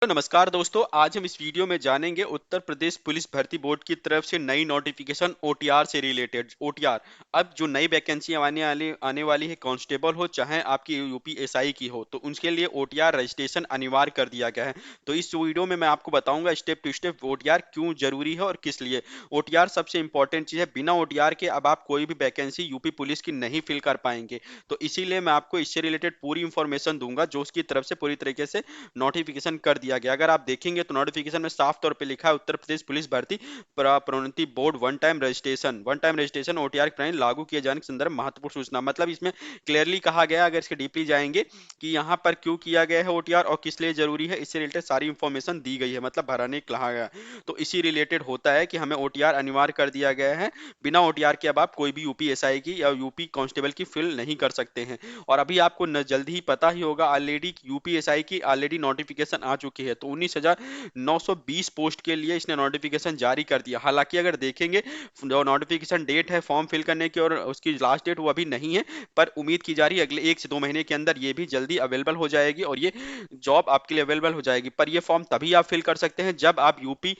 तो नमस्कार दोस्तों, आज हम इस वीडियो में जानेंगे उत्तर प्रदेश पुलिस भर्ती बोर्ड की तरफ से नई नोटिफिकेशन ओटीआर से रिलेटेड। ओटीआर अब जो नई वैकेंसी आने वाली है, कांस्टेबल हो चाहे आपकी यूपी एसआई की हो, तो उनके लिए ओटीआर रजिस्ट्रेशन अनिवार्य कर दिया गया है। तो इस वीडियो में मैं आपको बताऊंगा स्टेप टू स्टेप ओटीआर क्यों जरूरी है और किस लिए। ओटीआर सबसे इंपॉर्टेंट चीज है, बिना ओटीआर के अब आप कोई भी वैकेंसी यूपी पुलिस की नहीं फिल कर पाएंगे। तो इसीलिए मैं आपको इससे रिलेटेड पूरी इंफॉर्मेशन दूंगा जो उसकी तरफ से पूरी तरीके से नोटिफिकेशन कर दिया गया। अगर आप देखेंगे तो नोटिफिकेशन में साफ तौर पे लिखा है उत्तर प्रदेश पुलिस भर्ती प्रोन्नति board one time registration OTR प्रणाली लागू किए जाने के संदर्भ महत्वपूर्ण सूचना। मतलब इसमें क्लियरली कहा गया, अगर इसके डीपली जाएंगे कि यहाँ पर क्यों किया गया है ओटीआर और किस लिए जरूरी है, इससे रिलेटेड सारी इंफॉर्मेशन दी गई है, मतलब भराने कहा गया। तो इसी रिलेटेड होता है कि हमें ओटीआर अनिवार्य कर दिया गया है। बिना ओटीआर के अब आप कोई भी यूपी एसआई की या यूपी कांस्टेबल की फिल नहीं कर सकते हैं। और अभी आपको जल्दी ही पता ही होगा, ऑलरेडी यूपीएसआई की ऑलरेडी नोटिफिकेशन आ चुकी है। तो 19,920 पोस्ट के लिए इसने नोटिफिकेशन जारी कर दिया। हालांकि अगर देखेंगे जो नोटिफिकेशन डेट है फॉर्म फिल करने की और उसकी लास्ट डेट वो अभी नहीं है, पर उम्मीद की जा रही है अगले 1 से 2 महीने के अंदर ये भी जल्दी अवेलेबल हो जाएगी और ये जॉब आपके लिए अवेलेबल हो जाएगी। पर ये फॉर्म तभी आप फिल कर सकते हैं जब आप यूपी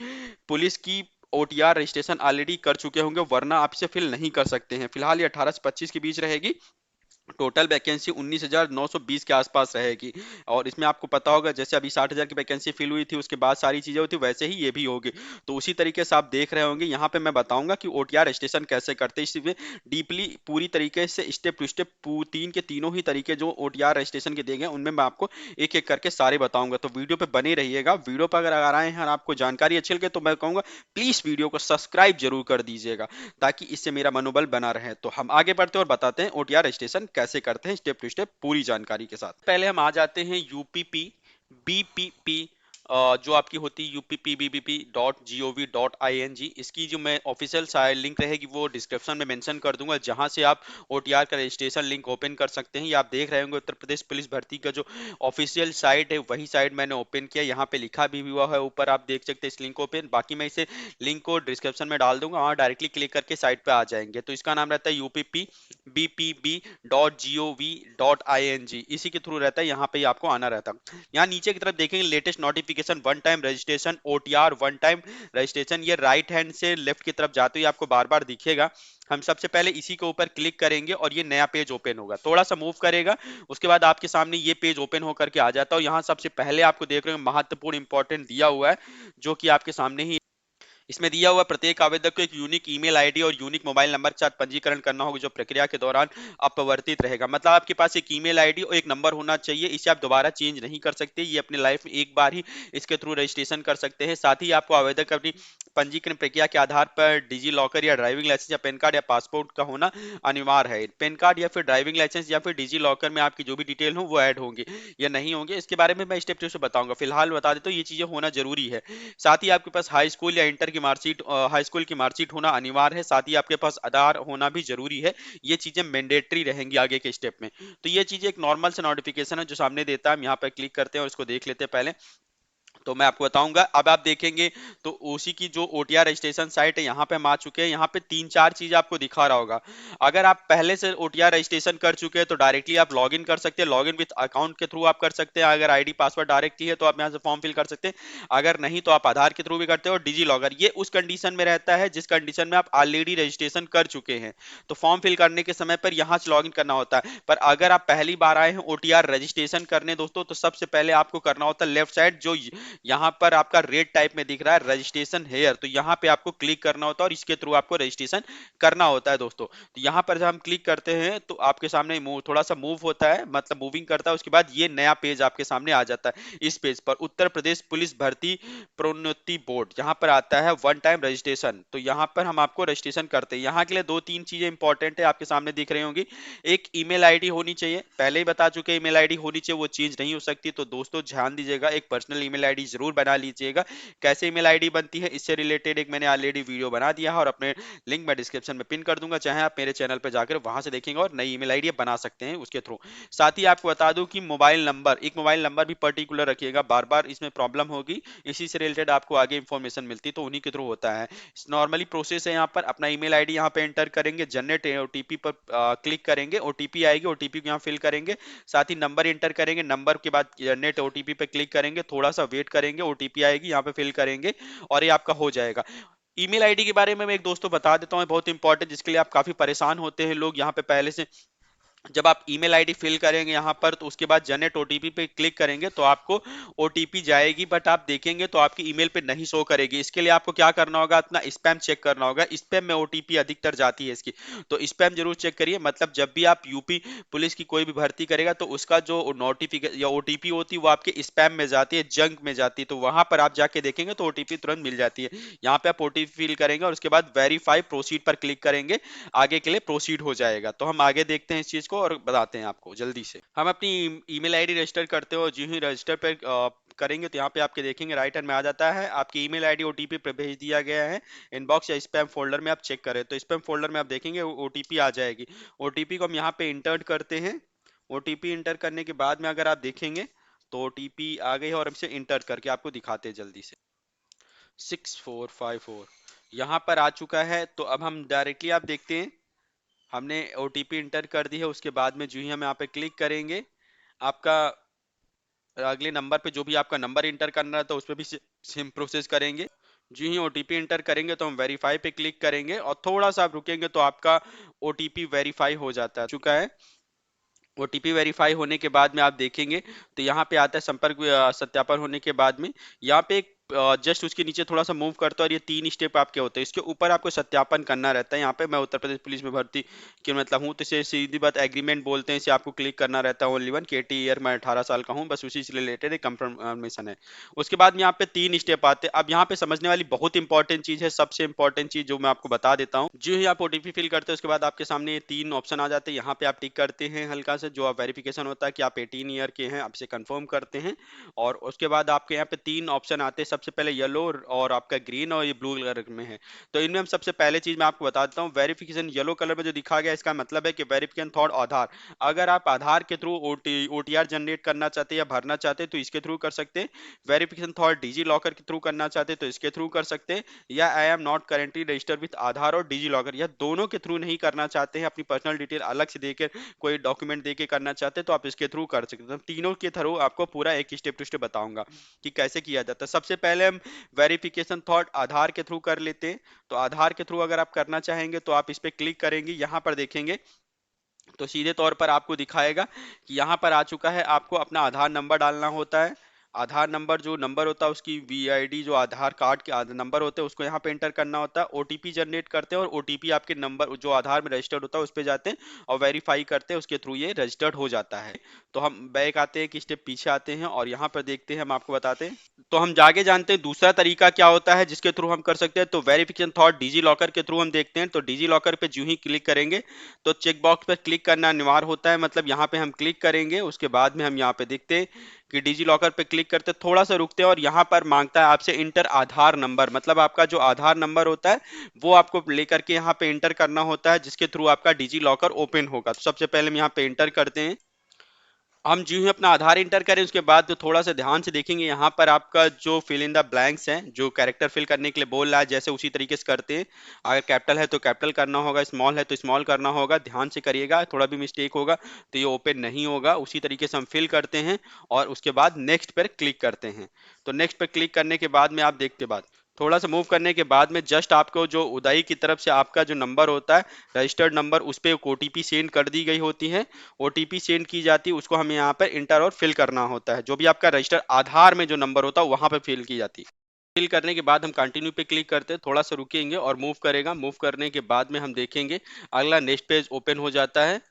पुलिस की ओटीआर रजिस्ट्रेशन ऑलरेडी कर चुके होंगे, वरना आप इसे फिल नहीं कर सकते हैं। फिलहाल ये 18 से 25 के बीच रहेगी। टोटल वैकेंसी 19,920 के आसपास रहेगी। और इसमें आपको पता होगा, जैसे अभी 60,000 की वैकेंसी फिल हुई थी, उसके बाद सारी चीजें हुई थी, वैसे ही ये भी होगी। तो उसी तरीके से आप देख रहे होंगे, यहाँ पे मैं बताऊंगा कि ओटीआर रजिस्ट्रेशन कैसे करते हैं। इसमें डीपली पूरी तरीके से स्टेप टू स्टेप तीन के तीनों ही तरीके जो ओटीआर रजिस्ट्रेशन के दिए गए उनमें मैं आपको एक एक करके सारे बताऊंगा। तो वीडियो पे बने रहिएगा। वीडियो पर अगर आ रहे हैं और आपको जानकारी अच्छी लगे तो मैं कहूंगा प्लीज वीडियो को सब्सक्राइब जरूर कर दीजिएगा, ताकि इससे मेरा मनोबल बना रहे। तो हम आगे बढ़ते हैं और बताते हैं ओटीआर रजिस्ट्रेशन कैसे करते हैं स्टेप टू स्टेप पूरी जानकारी के साथ। पहले हम आ जाते हैं यूपीपी बीपीपी, जो आपकी होती है uppbbp.gov.in। इसकी जो मैं ऑफिशियल लिंक रहेगी वो डिस्क्रिप्शन में मेंशन कर दूंगा, जहां से आप ओटीआर का रजिस्ट्रेशन लिंक ओपन कर सकते हैं। ये आप देख रहे होंगे उत्तर प्रदेश पुलिस भर्ती का जो ऑफिशियल साइट है वही साइट मैंने ओपन किया। यहाँ पे लिखा भी हुआ है ऊपर, आप देख सकते हैं इस लिंक ओपन। बाकी मैं इसे लिंक को डिस्क्रिप्शन में डाल दूंगा, वहां डायरेक्टली क्लिक करके साइट पे आ जाएंगे। तो इसका नाम रहता है यूपीपी bpb.gov.in। इसी के थ्रू रहता है, यहाँ पे आपको आना रहता है। यहाँ नीचे की तरफ देखेंगे latest notification one time registration OTR one time registration. ये राइट हैंड से लेफ्ट की तरफ जाते हुए आपको बार बार दिखेगा। हम सबसे पहले इसी के ऊपर क्लिक करेंगे और ये नया पेज ओपन होगा। थोड़ा सा मूव करेगा, उसके बाद आपके सामने ये पेज ओपन होकर के आ जाता है। और यहाँ सबसे पहले आपको देख रहे हो महत्वपूर्ण इंपॉर्टेंट दिया हुआ है, जो कि आपके सामने ही इसमें दिया हुआ प्रत्येक आवेदक को एक यूनिक ईमेल आईडी और यूनिक मोबाइल नंबर के साथ पंजीकरण करना होगा, जो प्रक्रिया के दौरान अपरिवर्तित रहेगा। मतलब आपके पास एक ईमेल आईडी और एक नंबर होना चाहिए, इसे आप दोबारा चेंज नहीं कर सकते। ये अपनी लाइफ में एक बार ही इसके थ्रू रजिस्ट्रेशन कर सकते हैं। साथ ही आपको आवेदक अपनी पंजीकरण प्रक्रिया के आधार पर डिजी लॉकर या ड्राइविंग लाइसेंस या पैन कार्ड या पासपोर्ट का होना अनिवार्य है। पैन कार्ड या फिर ड्राइविंग लाइसेंस या फिर डिजी लॉकर में आपकी जो भी डिटेल हो वो ऐड होंगे या नहीं होंगे, इसके बारे में मैं स्टेप टू से बताऊंगा। फिलहाल बता देता हूँ ये चीजें होना जरूरी है। साथ ही आपके पास हाई स्कूल या इंटर की मार्कशीट, हाई स्कूल की मार्कशीट होना अनिवार्य है। साथ ही आपके पास आधार होना भी जरूरी है। ये चीजें मैंडेटरी रहेंगी आगे के स्टेप में। तो ये चीजें एक नॉर्मल से नोटिफिकेशन है जो सामने देता है। हम यहाँ पर क्लिक करते हैं और इसको देख लेते हैं पहले, तो मैं आपको बताऊंगा। अब आप देखेंगे तो उसी की जो ओटीआर रजिस्ट्रेशन साइट है यहाँ पे हम आ चुके हैं। यहाँ पे 3-4 चीज आपको दिखा रहा होगा। अगर आप पहले से ओटीआर रजिस्ट्रेशन कर चुके हैं तो डायरेक्टली आप लॉगिन कर सकते हैं। लॉगिन विद अकाउंट के थ्रू आप कर सकते हैं। अगर आईडी पासवर्ड डायरेक्ट ही है तो आप यहाँ से फॉर्म फिल कर सकते हैं। अगर नहीं तो आप आधार के थ्रू भी करते हैं। और डिजी लॉकर ये उस कंडीशन में रहता है जिस कंडीशन में आप ऑलरेडी रजिस्ट्रेशन कर चुके हैं, तो फॉर्म फिल करने के समय पर यहाँ से लॉगिन करना होता है। पर अगर आप पहली बार आए हैं ओटीआर रजिस्ट्रेशन करने दोस्तों, तो सबसे पहले आपको करना होता है लेफ्ट साइड जो यहाँ पर आपका रेड टाइप में दिख रहा है रजिस्ट्रेशन हेयर, तो यहाँ पे आपको क्लिक करना होता है और इसके थ्रू आपको रजिस्ट्रेशन करना होता है दोस्तों। तो यहाँ पर जब हम क्लिक करते हैं तो आपके सामने थोड़ा सा मूव होता है, मतलब मूविंग करता है। उसके बाद ये नया पेज आपके सामने आ जाता है। इस पेज पर उत्तर प्रदेश पुलिस भर्ती प्रोन्नति बोर्ड यहाँ पर आता है वन टाइम रजिस्ट्रेशन। तो यहाँ पर हम आपको रजिस्ट्रेशन करते हैं। यहाँ के लिए 2-3 चीजें इंपॉर्टेंट है, आपके सामने दिख रही होंगी। एक ईमेल आईडी होनी चाहिए, पहले ही बता चुके ईमेल आईडी होनी चाहिए, वो चेंज नहीं हो सकती। तो दोस्तों ध्यान दीजिएगा, एक पर्सनल ईमेल आईडी जरूर बना लीजिएगा। कैसे ईमेल आईडी बनती है इससे रिलेटेड एक मैंने ऑलरेडी वीडियो बना दिया है और अपने लिंक मैं डिस्क्रिप्शन में पिन कर दूंगा, चाहे आप मेरे चैनल पर जाकर वहां से देखेंगे और नई ईमेल आईडी बना सकते हैं उसके थ्रू। साथ ही आपको बता दूं कि मोबाइल नंबर, एक मोबाइल नंबर भी पर्टिकुलर रखिएगा, बार बार इसमें प्रॉब्लम होगी, इसी से रिलेटेड आपको आगे इंफॉर्मेशन मिलती तो उन्हीं के थ्रू होता है। नॉर्मली प्रोसेस है, यहाँ पर अपना ईमेल आईडी यहाँ पे एंटर करेंगे, जनरेट ओटीपी पर क्लिक करेंगे, ओटीपी आएगी, ओटीपी को यहाँ फिल करेंगे। साथ ही नंबर एंटर करेंगे, नंबर के बाद जनरेट ओटीपी पे क्लिक करेंगे, थोड़ा सा वेट करेंगे, ओटीपी आएगी, यहाँ पे फिल करेंगे और ये आपका हो जाएगा। ईमेल आईडी के बारे में मैं एक दोस्तों बता देता हूँ, बहुत इंपॉर्टेंट, जिसके लिए आप काफी परेशान होते हैं लोग यहाँ पे पहले से। जब आप ईमेल आईडी फिल करेंगे यहाँ पर, तो उसके बाद जनरेट ओटीपी पे क्लिक करेंगे तो आपको ओटीपी जाएगी, बट आप देखेंगे तो आपकी ईमेल पे नहीं शो करेगी। इसके लिए आपको क्या करना होगा, अपना स्पैम चेक करना होगा। स्पैम में ओटीपी अधिकतर जाती है इसकी, तो स्पैम जरूर चेक करिए। मतलब जब भी आप यूपी पुलिस की कोई भी भर्ती करेगा तो उसका जो नोटिफिकेशन या ओटीपी होती है वो आपके स्पैम में जाती है, जंक में जाती है, तो वहां पर आप जाके देखेंगे तो ओटीपी तुरंत मिल जाती है। यहाँ पे आप ओटीपी फिल करेंगे और उसके बाद वेरीफाई प्रोसीड पर क्लिक करेंगे, आगे के लिए प्रोसीड हो जाएगा। तो हम आगे देखते हैं इस चीज को और बताते हैं आपको जल्दी से। हम अपनी ईमेल आईडी रजिस्टर करते हो, जो ही रजिस्टर पे करेंगे तो यहाँ पे आपके देखेंगे राइट हैंड में आ जाता है आपकी ईमेल आईडी ओटीपी पे भेज दिया गया है। इनबॉक्स या स्पैम फोल्डर में आप चेक करें तो स्पैम फोल्डर में आप देखेंगे ओटीपी आ जाएगी। ओटीपी को हम यहाँ पे इंटर करते हैं। ओटीपी इंटर करने के बाद में अगर आप देखेंगे तो ओटीपी आ गई है और हम इसे इंटर करके आपको दिखाते हैं जल्दी से। 6454 यहाँ पर आ चुका है। तो अब हम डायरेक्टली आप देखते हैं हमने ओटीपी इंटर कर दी है। उसके बाद में जो ही हम यहाँ पे क्लिक करेंगे, आपका अगले नंबर पे जो भी आपका नंबर इंटर करना है तो उस पर भी सेम प्रोसेस करेंगे। जो ही ओटीपी इंटर करेंगे तो हम वेरीफाई पे क्लिक करेंगे और थोड़ा सा आप रुकेंगे तो आपका ओटीपी वेरीफाई हो जाता है चुका है। ओटीपी वेरीफाई होने के बाद में आप देखेंगे तो यहाँ पे आता है संपर्क सत्यापन होने के बाद में यहाँ पे एक जस्ट उसके नीचे थोड़ा सा मूव करता है और ये 3 स्टेप आपके होते हैं। इसके ऊपर आपको सत्यापन करना रहता है। यहाँ पे मैं उत्तर प्रदेश पुलिस में भर्ती कि मतलब हूँ, तो इसे सीधी बात एग्रीमेंट बोलते हैं, इसे आपको क्लिक करना रहता है। ओनली वन केटी ईयर मैं 18 साल का हूँ, बस उसी से रिलेटेड एक कंफर्मेशन है। उसके बाद में यहाँ पे 3 स्टेप आते हैं। अब यहाँ पे समझने वाली बहुत इंपॉर्टेंट चीज है, सबसे इंपॉर्टेंट चीज जो मैं आपको बता देता हूँ। जो ही आप ओटीपी फिल करते हैं उसके बाद आपके सामने ये 3 ऑप्शन आ जाते हैं। यहाँ पे आप टिक करते हैं हल्का से, जो आप वेरिफिकेशन होता है कि आप 18 ईयर के हैं, आपसे कंफर्म करते हैं। और उसके बाद आपके यहाँ पे 3 ऑप्शन आते हैं, सबसे पहले येलो और आपका ग्रीन और ये ब्लू कलर में है। तो इनमें हम सबसे पहले चीज मैं आपको बता देता हूँ, वेरिफिकेशन येलो कलर में जो दिखा गया इसका मतलब है कि वेरिफिकेशन थॉट आधार। अगर आप आधार के थ्रू ओटीआर जनरेट करना चाहते हैं या भरना चाहते हैं तो इसके थ्रू कर सकते हैं। वेरिफिकेशन थॉट डिजी लॉकर के थ्रू करना चाहते हैं तो इसके थ्रू कर सकते हैं। या I am not currently registered with Aadhaar और डिजी लॉकर, या दोनों के थ्रू नहीं करना चाहते हैं, अपनी पर्सनल डिटेल अलग से देकर कोई डॉक्यूमेंट देके करना चाहते हैं तो आप इसके थ्रू कर सकते हैं। तो तीनों के थ्रू आपको पूरा एक स्टेप टू स्टेप बताऊंगा कि कैसे किया जाता है। सबसे पहले हम वेरिफिकेशन थॉट आधार के थ्रू कर लेते हैं। तो आधार के थ्रू अगर आप करना चाहेंगे तो आप इस पे क्लिक करेंगे, यहां पर देखेंगे तो सीधे तौर पर आपको दिखाएगा कि यहाँ पर आ चुका है, आपको अपना आधार नंबर डालना होता है। आधार नंबर जो नंबर होता है उसकी वीआईडी जो आधार कार्ड के नंबर होते हैं उसको यहाँ पे एंटर करना होता है। ओटीपी जनरेट करते हैं और ओटीपी आपके नंबर जो आधार में रजिस्टर्ड होता है उस पे जाते हैं और वेरीफाई करते हैं, उसके थ्रू ये रजिस्टर्ड हो जाता है। तो हम बैक आते हैं, कि स्टेप पीछे आते हैं और यहाँ पर देखते हैं, हम आपको बताते हैं। तो हम जाके जानते हैं दूसरा तरीका क्या होता है जिसके थ्रू हम कर सकते हैं। तो वेरिफिकेशन थॉट डिजी लॉकर के थ्रू हम देखते हैं। तो डिजी लॉकर पे जो ही क्लिक करेंगे तो चेक बॉक्स पर क्लिक करना अनिवार्य होता है। मतलब यहाँ पे हम क्लिक करेंगे, उसके बाद में हम यहाँ पे देखते हैं कि डिजी लॉकर पे क्लिक करते थोड़ा सा रुकते हैं और यहाँ पर मांगता है आपसे इंटर आधार नंबर। मतलब आपका जो आधार नंबर होता है वो आपको लेकर के यहाँ पे इंटर करना होता है, जिसके थ्रू आपका डिजी लॉकर ओपन होगा। तो सबसे पहले हम यहाँ पे इंटर करते हैं। हम जो ही अपना आधार इंटर करें उसके बाद तो थोड़ा सा ध्यान से देखेंगे, यहाँ पर आपका जो फिल इन द ब्लैंक्स है, जो कैरेक्टर फिल करने के लिए बोल रहा है, जैसे उसी तरीके से करते हैं। अगर कैपिटल है तो कैपिटल करना होगा, स्मॉल है तो स्मॉल करना होगा। ध्यान से करिएगा, थोड़ा भी मिस्टेक होगा तो ये ओपन नहीं होगा। उसी तरीके से हम फिल करते हैं और उसके बाद नेक्स्ट पर क्लिक करते हैं। तो नेक्स्ट पर क्लिक करने के बाद में आप देखते बाद थोड़ा सा मूव करने के बाद में जस्ट आपको जो उदय की तरफ से आपका जो नंबर होता है रजिस्टर्ड नंबर, उस पर एक ओटीपी सेंड कर दी गई होती है। ओटीपी सेंड की जाती है, उसको हमें यहाँ पर इंटर और फिल करना होता है। जो भी आपका रजिस्टर आधार में जो नंबर होता है वहां पर फिल की जाती है। फिल करने के बाद हम कंटिन्यू पे क्लिक करते हैं, थोड़ा सा रुकेंगे और मूव करेगा। मूव करने के बाद में हम देखेंगे अगला नेक्स्ट पेज ओपन हो जाता है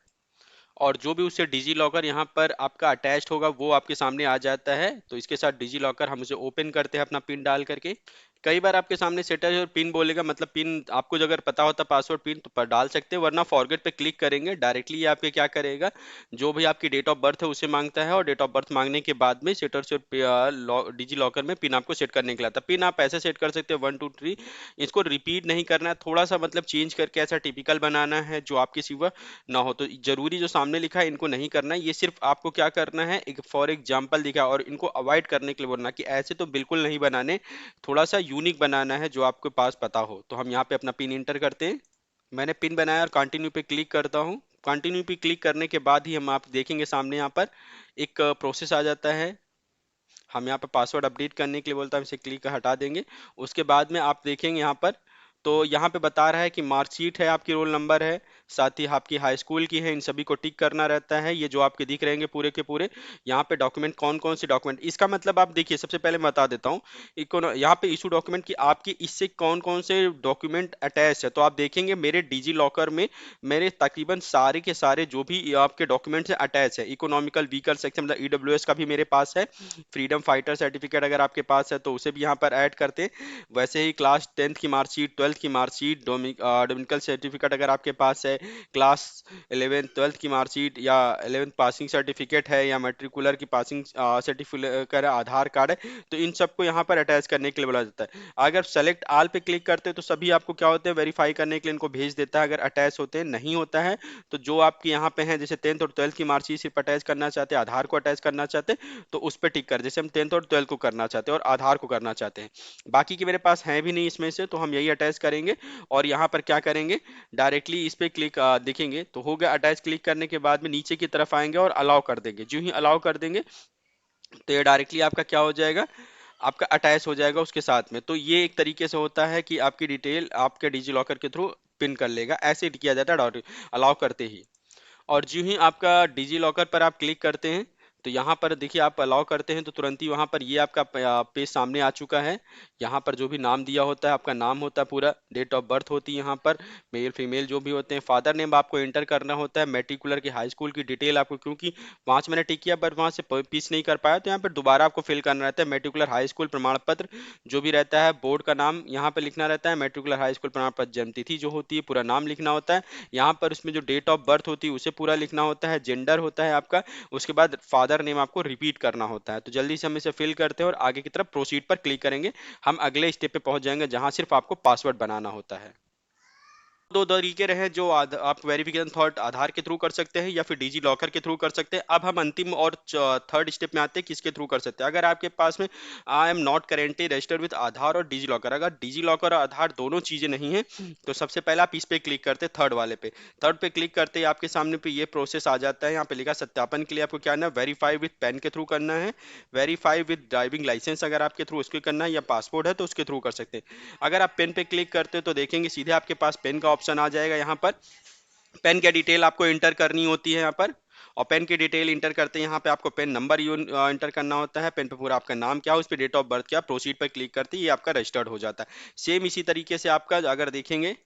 और जो भी उससे डिजी लॉकर यहाँ पर आपका अटैच्ड होगा वो आपके सामने आ जाता है। तो इसके साथ डिजी लॉकर हम उसे ओपन करते हैं अपना पिन डाल करके। कई बार आपके सामने सेटर और पिन बोलेगा, मतलब पिन आपको जो अगर पता होता पासवर्ड पिन तो पर डाल सकते हैं, वरना फॉरगेट पे क्लिक करेंगे डायरेक्टली ये आपके क्या करेगा, जो भी आपकी डेट ऑफ बर्थ है उसे मांगता है और डेट ऑफ बर्थ मांगने के बाद में सेटर से डिजी लॉकर में पिन आपको सेट करने के लिए आता है। पिन आप ऐसे सेट कर सकते हैं 1 2 3, इसको रिपीट नहीं करना है, थोड़ा सा मतलब चेंज करके ऐसा टिपिकल बनाना है जो आपके सिवा ना हो। तो जरूरी जो सामने लिखा है इनको नहीं करना है, ये सिर्फ आपको क्या करना है, एक फॉर एग्जाम्पल दिखा और इनको अवॉइड करने के लिए बोलना कि ऐसे तो बिल्कुल नहीं बनाने, थोड़ा सा यूनिक बनाना है जो आपके पास पता हो। तो हम यहाँ पे अपना पिन इंटर करते हैं। मैंने पिन बनाया और कंटिन्यू पे क्लिक करता हूँ। कंटिन्यू पे क्लिक करने के बाद ही हम आप देखेंगे सामने यहाँ पर एक प्रोसेस आ जाता है। हम यहाँ पर पासवर्ड अपडेट करने के लिए बोलता है, हम इसे क्लिक हटा देंगे। उसके बाद में आप देखेंगे यहाँ पर, तो यहाँ पे बता रहा है कि मार्कशीट है, आपकी रोल नंबर है, साथ ही आपकी हाई स्कूल की है, इन सभी को टिक करना रहता है। ये जो आपके दिख रहेंगे पूरे के पूरे, यहाँ पे डॉक्यूमेंट कौन कौन से डॉक्यूमेंट, इसका मतलब आप देखिए, सबसे पहले मैं बता देता हूँ यहाँ पे इशू डॉक्यूमेंट की आपकी इससे कौन कौन से डॉक्यूमेंट अटैच है। तो आप देखेंगे मेरे डिजी लॉकर में मेरे तकरीबन सारे के सारे जो भी आपके डॉक्यूमेंट्स अटैच है। इकोनॉमिकल व्हीकल सेक्शन मतलब ईडब्ल्यूएस का भी मेरे पास है, फ्रीडम फाइटर सर्टिफिकेट अगर आपके पास है तो उसे भी यहाँ पर ऐड करते हैं। वैसे ही क्लास 10th की मार्कशीट, 12th की मार्कशीट, डोमिनिकल सर्टिफिकेट अगर आपके पास है, क्लास 11th 12th की मार्कशीट या 11th पासिंग सर्टिफिकेट है या मेट्रिकुलर की पासिंग सर्टिफिकेट, आधार कार्ड है, तो इन सबको यहाँ पर अटैच करने के लिए बोला जाता है। अगर सेलेक्ट आल पे क्लिक करते हैं तो सभी आपको क्या होते हैं, वेरीफाई करने के लिए इनको भेज देता है। अगर अटैच होते हैं, नहीं होता है तो जो आपके यहाँ पे हैं, जैसे 10th और 12th की मार्कशीट सिर्फ अटैच करना चाहते हैं, आधार को अटैच करना चाहते हैं, तो उस पर टिक कर, जैसे हम 10th और 12th को करना चाहते हैं और आधार को करना चाहते हैं। बाकी के मेरे पास हैं भी नहीं इसमें से, तो हम यही अटैच करेंगे। और यहाँ पर क्या करेंगे, डायरेक्टली इस पे क्लिक देखेंगे तो हो गया अटैच। क्लिक करने के बाद में नीचे की तरफ आएंगे और अलाउ कर देंगे। जो ही अलाउ कर देंगे तो ये डायरेक्टली आपका क्या हो जाएगा, आपका अटैच हो जाएगा उसके साथ में। तो ये एक तरीके से होता है कि आपकी डिटेल आपके डिजी लॉकर के थ्रू पिन कर लेगा, ऐसे किया जाता है अलाउ करते ही। और जो ही आपका डिजी लॉकर पर आप क्लिक करते हैं तो यहाँ पर देखिए, आप अलाउ करते हैं तो तुरंत ही वहाँ पर ये आपका पेज सामने आ चुका है। यहाँ पर जो भी नाम दिया होता है, आपका नाम होता है पूरा, डेट ऑफ बर्थ होती है यहाँ पर, मेल फीमेल जो भी होते हैं, फादर नेम आपको एंटर करना होता है, मेट्रिकुलर की हाई स्कूल की डिटेल आपको, क्योंकि वहाँ से मैंने टिक किया पर वहाँ से पीस नहीं कर पाया, तो यहाँ पर दोबारा आपको फिल करना रहता है। मेट्रिकुलर हाई स्कूल प्रमाण पत्र जो भी रहता है, बोर्ड का नाम यहाँ पर लिखना रहता है, मेट्रिकुलर हाई स्कूल प्रमाण पत्र, जन्म तिथि जो होती है पूरा नाम लिखना होता है। यहाँ पर उसमें जो डेट ऑफ बर्थ होती है उसे पूरा लिखना होता है, जेंडर होता है आपका, उसके बाद फादर नेम आपको रिपीट करना होता है। तो जल्दी से हम इसे फिल करते हैं और आगे की तरफ प्रोसीड पर क्लिक करेंगे। हम अगले स्टेप पे पहुंच जाएंगे जहां सिर्फ आपको पासवर्ड बनाना होता है। दो तरीके रहे जो आप वेरिफिकेशन थॉट आधार के थ्रू कर सकते हैं या फिर डिजी लॉकर के थ्रू कर सकते हैं। अब हम अंतिम और थर्ड स्टेप में आते हैं, किसके थ्रू कर सकते हैं। अगर आपके पास में I am not currently registered with Aadhaar और डिजी लॉकर, अगर डिजी लॉकर और आधार दोनों चीजें नहीं है, तो सबसे पहले आप इस पे क्लिक करते हैं, थर्ड वाले पे। थर्ड पे क्लिक करते ही आपके सामने पे ये प्रोसेस आ जाता है। यहाँ पे लिखा सत्यापन के लिए आपको क्या करना है, वेरीफाई विद पेन के थ्रू करना है, वेरीफाई विद ड्राइविंग लाइसेंस अगर आपके थ्रू उसके करना है, या पासपोर्ट है तो उसके थ्रू कर सकते हैं। अगर आप पेन पे क्लिक करते हो तो देखेंगे सीधे आपके पास पेन का ऑप्शन आ जाएगा। यहाँ पर पेन की डिटेल आपको इंटर करनी होती है यहाँ पर, और पेन की डिटेल इंटर करते हैं यहाँ पे आपको पेन नंबर इंटर करना होता है, पेन पे पूरा आपका नाम क्या, उस पर डेट ऑफ बर्थ क्या, प्रोसीड पर क्लिक करते ही ये आपका रजिस्टर्ड हो जाता है। सेम इसी तरीके से आपका अगर देखेंगे,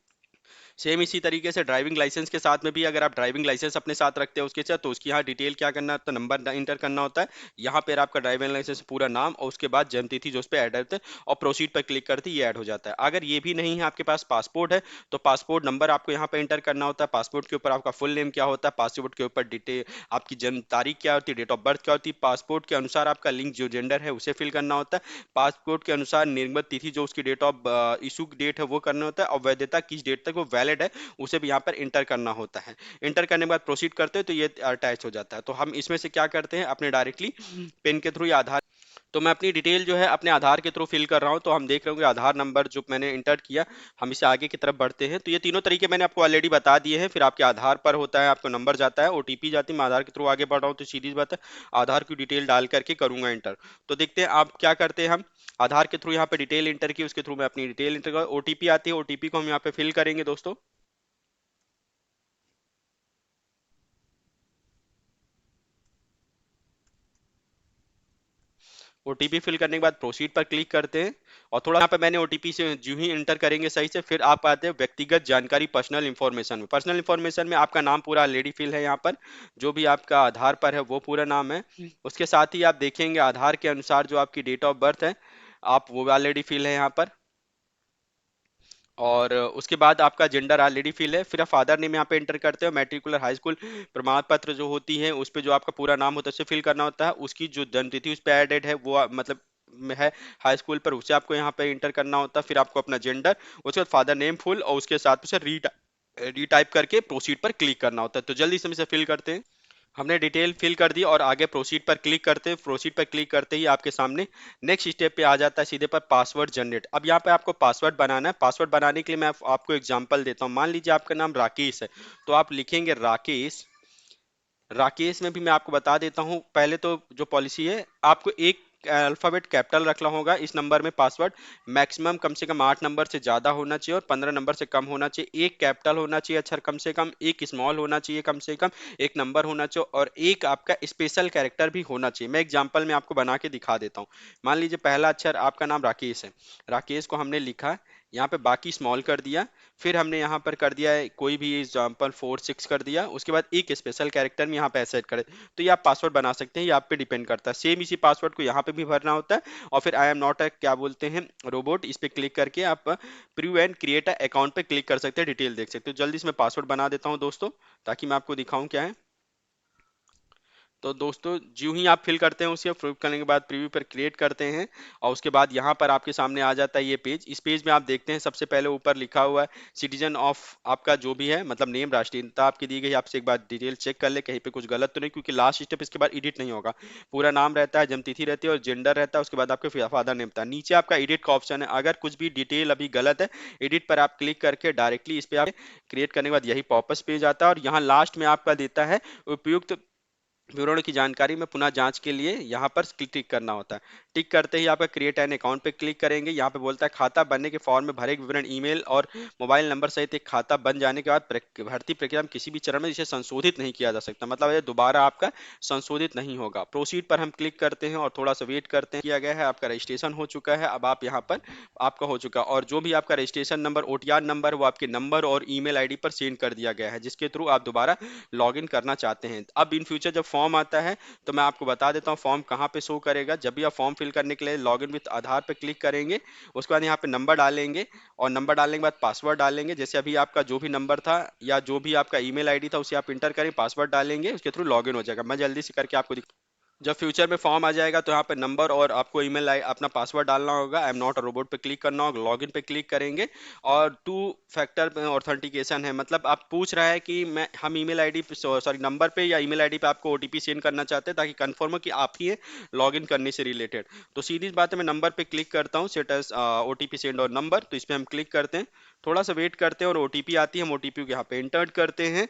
सेम इसी तरीके से ड्राइविंग लाइसेंस के साथ में भी, अगर आप ड्राइविंग लाइसेंस अपने साथ रखते हैं उसके साथ, तो उसकी यहाँ डिटेल क्या करना होता है, नंबर इंटर करना होता है। यहाँ पर आपका ड्राइविंग लाइसेंस पूरा नाम और उसके बाद जन्म तिथि जो उस पर ऐड होता है, और प्रोसीड पर क्लिक करते ही ये ऐड हो जाता है। अगर ये भी नहीं है, आपके पास पासपोर्ट है, तो पासपोर्ट नंबर आपको यहाँ पर इंटर करना होता है। पासपोर्ट के ऊपर आपका फुल नेम क्या होता है, पासपोर्ट के ऊपर डिटेल आपकी जन्म तारीख क्या होती है, डेट ऑफ बर्थ क्या होती है, पासपोर्ट के अनुसार आपका लिंक जो जेंडर है उसे फिल करना होता है, पासपोर्ट के अनुसार निर्गत तिथि जो उसकी डेट ऑफ इशू डेट है वो करना होता है, और वैधता किस डेट तक वो वैलिड है उसे भी यहाँ पर इंटर करना होता है। इंटर करने के बाद प्रोसीड करते हैं तो ये अटैच हो जाता है। तो हम इसमें से क्या करते हैं, अपने डायरेक्टली पेन के थ्रू या आधार, तो मैं अपनी डिटेल जो है अपने आधार के थ्रू फिल कर रहा हूं। तो हम देख रहे होंगे आधार नंबर जो मैंने इंटर किया, हम इसे आगे की तरफ बढ़ते हैं। तो ये तीनों तरीके मैंने आपको ऑलरेडी बता दिए हैं। फिर आपके आधार पर होता है, आपको नंबर जाता है, ओटीपी जाती है, मैं आधार के थ्रू आगे बढ़ रहा हूँ तो सीधी बात है आधार की डिटेल डाल करके करूंगा इंटर। तो देखते हैं आप क्या करते हैं। हम आधार के थ्रू यहाँ पे डिटेल इंटर की, उसके थ्रू मैं अपनी डिटेल इंटर कर, ओटीपी आती है, ओटीपी को हम यहाँ पे फिल करेंगे दोस्तों। ओटीपी फिल करने के बाद प्रोसीड पर क्लिक करते हैं। और थोड़ा यहाँ पे मैंने ओटीपी से जो ही इंटर करेंगे सही से, फिर आप आते हैं व्यक्तिगत जानकारी पर्सनल इन्फॉर्मेशन में। पर्सनल इन्फॉर्मेशन में आपका नाम पूरा ऑलरेडी फिल है यहाँ पर, जो भी आपका आधार पर है वो पूरा नाम है। उसके साथ ही आप देखेंगे आधार के अनुसार जो आपकी डेट ऑफ बर्थ है, आप वो ऑलरेडी फिल है यहाँ पर। और उसके बाद आपका जेंडर ऑलरेडी फिल है। फिर आप फादर नेम यहाँ पे एंटर करते हो, मेट्रिकुलर हाई स्कूल प्रमाण पत्र जो होती है उस पे जो आपका पूरा नाम होता है उसे फिल करना होता है। उसकी जो जन्म तिथि उस पे एडेड है वो मतलब में है हाई स्कूल पर, उसे आपको यहाँ पे इंटर करना होता है। फिर आपको अपना जेंडर, उसके बाद फादर नेम फुल, और उसके साथ उसे रीटाइप करके प्रोसीड पर क्लिक करना होता है। तो जल्दी से हम इसे फिल करते हैं। हमने डिटेल फिल कर दी और आगे प्रोसीड पर क्लिक करते हैं। प्रोसीड पर क्लिक करते ही आपके सामने नेक्स्ट स्टेप पे आ जाता है सीधे पर पासवर्ड जनरेट। अब यहाँ पे आपको पासवर्ड बनाना है। पासवर्ड बनाने के लिए मैं आपको एग्जांपल देता हूँ। मान लीजिए आपका नाम राकेश है, तो आप लिखेंगे राकेश। राकेश में भी मैं आपको बता देता हूँ, पहले तो जो पॉलिसी है, आपको एक अल्फाबेट कैपिटल रखना होगा इस नंबर में पासवर्ड। मैक्सिमम कम से कम 8 नंबर से ज्यादा होना चाहिए और 15 नंबर से कम होना चाहिए। एक कैपिटल होना चाहिए अक्षर कम से कम, एक स्मॉल होना चाहिए कम से कम, एक नंबर होना चाहिए और एक आपका स्पेशल कैरेक्टर भी होना चाहिए। मैं एग्जांपल में आपको बना के दिखा देता हूँ। मान लीजिए पहला अक्षर आपका नाम राकेश है, राकेश को हमने लिखा, यहाँ पे बाकी स्मॉल कर दिया, फिर हमने यहाँ पर कर दिया है कोई भी एग्जाम्पल 4 6 कर दिया, उसके बाद एक स्पेशल कैरेक्टर में यहाँ पे ऐसे कर, तो ये आप पासवर्ड बना सकते हैं, ये आप पे डिपेंड करता है। सेम इसी पासवर्ड को यहाँ पे भी भरना होता है और फिर आई एम नॉट अ क्या बोलते हैं रोबोट, इस पे क्लिक करके आप प्रीव्यू एंड क्रिएट अकाउंट पे क्लिक कर सकते हैं, डिटेल देख सकते हो। जल्दी से मैं पासवर्ड बना देता हूँ दोस्तों ताकि मैं आपको दिखाऊं क्या है। तो दोस्तों जो ही आप फिल करते हैं उसे फिल करने के बाद प्रीव्यू पर क्रिएट करते हैं और उसके बाद यहाँ पर आपके सामने आ जाता है ये पेज। इस पेज में आप देखते हैं सबसे पहले ऊपर लिखा हुआ है सिटीजन ऑफ आपका जो भी है, मतलब नेम राष्ट्रीयता आपकी दी गई है, आपसे एक बार डिटेल चेक कर ले कहीं पे कुछ गलत तो नहीं, क्योंकि लास्ट स्टेप इसके बाद एडिट नहीं होगा। पूरा नाम रहता है, जन्मतिथि रहती है और जेंडर रहता है, उसके बाद आपके फादर नेम था। नीचे आपका एडिट का ऑप्शन है, अगर कुछ भी डिटेल अभी गलत है एडिट पर आप क्लिक करके डायरेक्टली इस पे आप क्रिएट करने के बाद यही पॉपअप पेज आता है और यहाँ लास्ट में आपका देता है उपयुक्त विवरण की जानकारी में पुनः जांच के लिए यहाँ पर टिक करना होता है। टिक करते ही आपका क्रिएट एन अकाउंट पे क्लिक करेंगे, यहाँ पे बोलता है खाता बनने के फॉर्म में भरे विवरण ईमेल और मोबाइल नंबर सहित एक खाता बन जाने के बाद भर्ती प्रक्रिया में किसी भी चरण में इसे संशोधित नहीं किया जा सकता, मतलब ये दोबारा आपका संशोधित नहीं होगा। प्रोसीड पर हम क्लिक करते हैं और थोड़ा सा वेट करते हैं। किया गया है, आपका रजिस्ट्रेशन हो चुका है। अब आप यहाँ पर आपका हो चुका और जो भी आपका रजिस्ट्रेशन नंबर ओटीआर नंबर वो आपके नंबर और ईमेल आईडी पर सेंड कर दिया गया है, जिसके थ्रू आप दोबारा लॉगिन करना चाहते हैं। अब इन फ्यूचर जब फॉर्म आता है तो मैं आपको बता देता हूँ फॉर्म कहाँ पे शो करेगा। जब भी आप फॉर्म फिल करने के लिए लॉगिन विथ आधार पे क्लिक करेंगे उसके बाद यहाँ पे नंबर डालेंगे और नंबर डालने के बाद पासवर्ड डालेंगे। जैसे अभी आपका जो भी नंबर था या जो भी आपका ईमेल आईडी था उसे आप इंटर करें, पासवर्ड डालेंगे, उसके थ्रू लॉगिन हो जाएगा। मैं जल्दी से करके आपको जब फ्यूचर में फॉर्म आ जाएगा तो यहाँ पे नंबर और आपको ईमेल अपना पासवर्ड डालना होगा, आई एम नॉट अ रोबोट पे क्लिक करना होगा, लॉगिन पे क्लिक करेंगे और 2 फैक्टर ऑथेंटिकेशन है, मतलब आप पूछ रहा है कि मैं हम ईमेल आईडी सॉरी नंबर पे या ईमेल आईडी पे आपको ओटीपी सेंड करना चाहते हैं ताकि कंफर्म हो कि आप ही हैं लॉगिन करने से रिलेटेड। तो सीधी बात है, मैं नंबर पे क्लिक करता हूँ, सेट एज ओटीपी सेंड और नंबर, तो इस पर हम क्लिक करते हैं, थोड़ा सा वेट करते हैं और ओटीपी आती है, हम ओटीपी को यहाँ पे इंटर करते हैं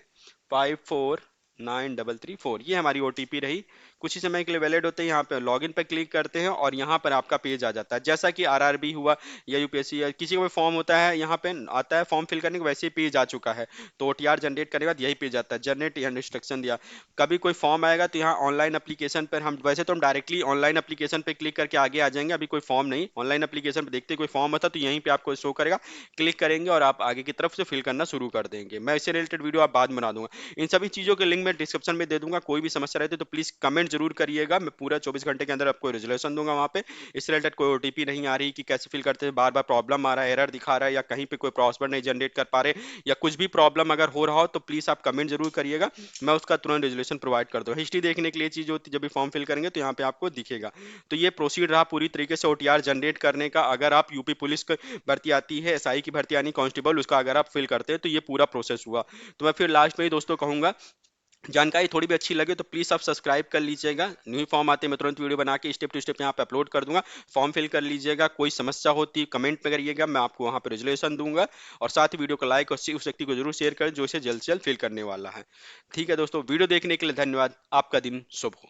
549334, ये हमारी ओटीपी रही, कुछ ही समय के लिए वैलिड होते हैं। यहाँ पे लॉगिन पे क्लिक करते हैं और यहाँ पर आपका पेज आ जाता है, जैसा कि आरआरबी हुआ या यूपीएससी या किसी को भी फॉर्म होता है यहाँ पे आता है फॉर्म फिल करने के, वैसे ही पेज आ चुका है। तो ओटीआर जनरेट करने के बाद यही पेज आता है, जनरेट यहाँ इंस्ट्रक्शन दिया। कभी कोई फॉर्म आएगा तो यहाँ ऑनलाइन एप्लीकेशन पर हम वैसे तो हम डायरेक्टली ऑनलाइन एप्लीकेशन पे क्लिक करके आगे आ जाएंगे, अभी कोई फॉर्म नहीं, ऑनलाइन एप्लीकेशन पे देखते कोई फॉर्म होता तो यहीं पे आपको शो करेगा, क्लिक करेंगे और आप आगे की तरफ से फिल करना शुरू कर देंगे। मैं इससे रिलेटेड वीडियो आप बाद में बना दूंगा, इन सभी चीजों के लिंक मैं डिस्क्रिप्शन में दे दूंगा। कोई भी समस्या रहती है तो प्लीज कमेंट जरूर करिएगा, मैं पूरा 24 घंटे के अंदर आपको रिजोल्यूशन दूंगा वहां पे। इससे रिलेटेड कोई ओटीपी नहीं आ रही कि कैसे फिल करते हैं, बार बार प्रॉब्लम आ रहा है, एरर दिखा रहा है या कहीं पे कोई पासवर्ड नहीं जनरेट कर पा रहे या कुछ भी प्रॉब्लम अगर हो रहा हो तो प्लीज आप कमेंट जरूर करिएगा, मैं उसका तुरंत रेजोल्यूशन प्रोवाइड कर दूँ। हिस्ट्री देखने के लिए चीज होती है, जब भी फॉर्म फिल करेंगे तो यहाँ पे आपको दिखेगा। तो ये प्रोसीड रहा पूरी तरीके से ओटीआर जनरेट करने का। अगर आप यूपी पुलिस की भर्ती आती है, एसआई की भर्ती यानी कांस्टेबल, उसका अगर आप फिल करते हैं तो ये पूरा प्रोसेस हुआ। तो मैं फिर लास्ट में ही दोस्तों कहूंगा, जानकारी थोड़ी भी अच्छी लगे तो प्लीज आप सब्सक्राइब कर लीजिएगा। न्यू फॉर्म आते हैं मैं तुरंत वीडियो बना के स्टेप टू स्टेप यहाँ पे अपलोड कर दूंगा, फॉर्म फिल कर लीजिएगा। कोई समस्या होती है कमेंट में करिएगा, मैं आपको वहाँ पे रेजोल्यूशन दूंगा और साथ ही वीडियो को लाइक और उस व्यक्ति को जरूर शेयर करें जो इसे जल्द से जल्द फिल करने वाला है। ठीक है दोस्तों, वीडियो देखने के लिए धन्यवाद, आपका दिन शुभ हो।